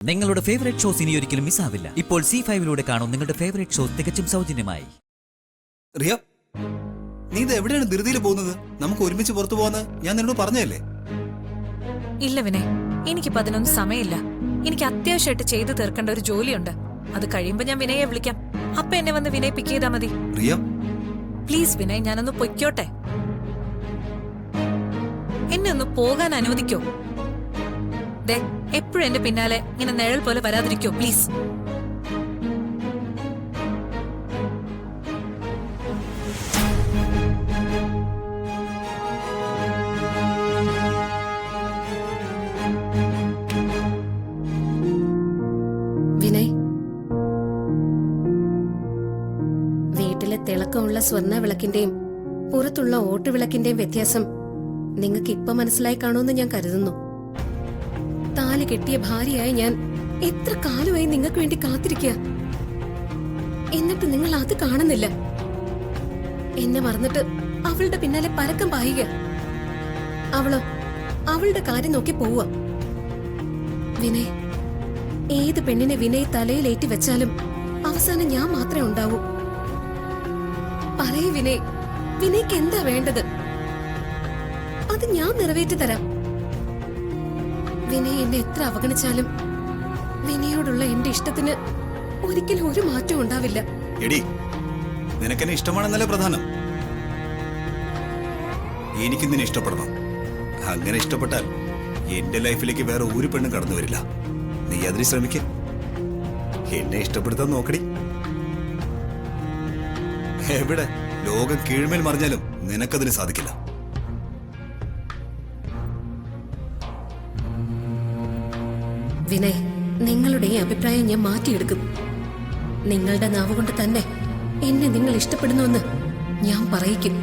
നിങ്ങളുടെ favourite shows ഇനി ഒരിക്കലും മിസ്സാവില്ല. ഇപ്പോൾ C5 കാണും നിങ്ങളുടെ ഫേവറേറ്റ് ഷോസ് തികച്ചും സൗജന്യമായി. റിയ, നീ ഇത് എവിടെയാണ് ധൃതിയിൽ പോകുന്നത്? നമുക്ക് ഒരുമിച്ച് പുറത്തു പോവാന്ന് ഞാൻ നിന്നോട് പറഞ്ഞല്ലേ? ഇല്ല വിനയ്, എനിക്കിപ്പോ അതിനൊന്നും സമയമില്ല. എനിക്ക് അത്യാവശ്യമായിട്ട് ചെയ്തു തീർക്കേണ്ട ഒരു ജോലിയുണ്ട്. അത് കഴിയുമ്പോ ഞാൻ വിനയെ വിളിക്കാം. അപ്പൊ എന്നെ വന്ന് വിനയ് പിക്ക് ചെയ്താൽ മതി. റിയ പ്ലീസ് വിനയ്, ഞാനൊന്ന് പൊയ്ക്കോട്ടെ. എന്നെ ഒന്ന് പോകാൻ അനുവദിക്കോ? ദേ, എപ്പോഴും എന്റെ പിന്നാലെ ഇങ്ങനെ നിഴൽ പോലെ വരാതിരിക്കോ പ്ലീസ്. വിനയ്, വീട്ടിലെ തിളക്കമുള്ള സ്വർണ്ണ വിളക്കിന്റെയും പുറത്തുള്ള ഓട്ടുവിളക്കിന്റെയും വ്യത്യാസം നിങ്ങൾക്ക് ഇപ്പൊ മനസ്സിലായി കാണുമെന്ന് ഞാൻ കരുതുന്നു. താലി കെട്ടിയ ഭാര്യയായി ഞാൻ എത്ര കാലമായി നിങ്ങൾക്ക് വേണ്ടി കാത്തിരിക്കുക. എന്നിട്ട് നിങ്ങൾ അത് കാണുന്നില്ല. എന്നെ മറന്നിട്ട് അവളുടെ പിന്നാലെ പരക്കം പായുക. അവളുടെ കാര്യം നോക്കി പോവുക. വിനയ്, ഏത് പെണ്ണിനെ വിനയ് തലയിലേറ്റി വെച്ചാലും അവസാനം ഞാൻ മാത്രമേ ഉണ്ടാവൂ. പറയൂ വിനയ്, വിനയ്ക്ക് എന്താ വേണ്ടത്? അത് ഞാൻ നിറവേറ്റി തരാം. വിനയ് എന്നെ എത്ര അവഗണിച്ചാലും വിനയോടുള്ള എന്റെ ഇഷ്ടത്തിന് ഒരിക്കലും ഒരു മാറ്റവും ഉണ്ടാവില്ല. എടി, നിനക്കെന്നെ ഇഷ്ടമാണെന്നല്ലേ പ്രധാനം? എനിക്ക് നിന്നെ ഇഷ്ടപ്പെടണം. അങ്ങനെ ഇഷ്ടപ്പെട്ടാൽ എന്റെ ലൈഫിലേക്ക് വേറെ ഒരു പെണ്ണും കടന്നു വരില്ല. നീ അതിന് ശ്രമിക്ക. എന്നെ ഇഷ്ടപ്പെടുത്താൻ നോക്കടി. എവിടെ ലോകം കീഴ്മേൽ മറിഞ്ഞാലും നിനക്കതിന് സാധിക്കില്ല. വിനയ്, നിങ്ങളുടെ ഈ അഭിപ്രായം ഞാൻ മാറ്റിയെടുക്കും. നിങ്ങളുടെ നാവ് കൊണ്ട് തന്നെ എന്നെ നിങ്ങൾ ഇഷ്ടപ്പെടുന്നുവെന്ന് ഞാൻ പറയിക്കും.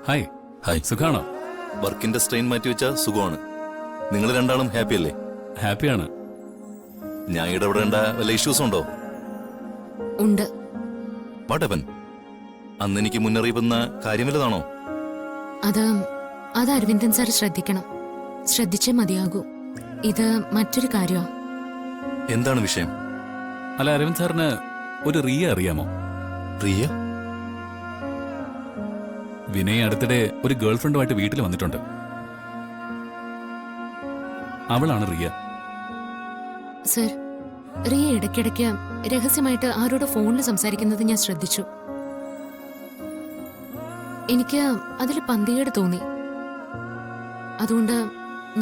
ഹായ്. ഹായ്. സുഖാണോ? വർക്കിന്റെ സ്ട്രെയിൻ മാറ്റി വെച്ചാൽ സുഖമാണ്. നിങ്ങൾ രണ്ടാളും ഹാപ്പി അല്ലേ? ഹാപ്പിയാണ്. ഞാൻ ഇടപെടേണ്ട വല്ല ഇഷ്യൂസ് ഉണ്ടോ? ഉണ്ട്. What happen? അന്ന് എനിക്ക് മുന്നറിയിപ്പെന്ന കാര്യം വല്ലതാണോ? അത് അരവിന്ദൻ സാർ ശ്രദ്ധിക്കണം. ശ്രദ്ധിച്ചേ മതിയാകൂ. ഇത് മറ്റൊരു കാര്യമാ. എന്താണ് വിഷയം? അല്ല, അരവിന്ദ് സാറിന് ഒരു റിയ അറിയാമോ? റിയ? വിനയ് അടുത്തിടെ ഒരു ഗേൾഫ്രണ്ടുമായിട്ട് വീട്ടിൽ വന്നിട്ടുണ്ട്. അവളാണ് റിയ. സർ, റിയ ഇടയ്ക്കിടയ്ക്ക് രഹസ്യമായിട്ട് ആരോട് ഫോണിൽ സംസാരിക്കുന്നത് ഞാൻ ശ്രദ്ധിച്ചു. എനിക്ക് അതിൽ പന്തികേട് തോന്നി. അതുകൊണ്ട്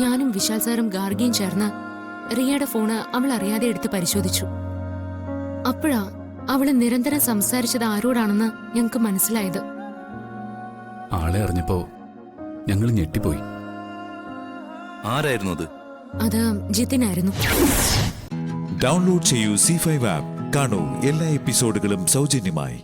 ഞാനും വിശാൽ സാറും ഗാർഗിയും ചേർന്ന് റിയയുടെ ഫോണ് അവൾ അറിയാതെ എടുത്ത് പരിശോധിച്ചു. അപ്പോഴാ അവള് നിരന്തരം സംസാരിച്ചത് ആരോടാണെന്ന് ഞങ്ങൾക്ക് മനസ്സിലായത്. ആളെ അറിഞ്ഞപ്പോ ഞങ്ങൾ ഞെട്ടിപ്പോയി. ആരായിരുന്നു അത്? അത് ജിതിനായിരുന്നു. ഡൗൺലോഡ് ചെയ്യൂ C5 ആപ്പ്. കാണൂ എല്ലാ എപ്പിസോഡുകളും സൗജന്യമായി.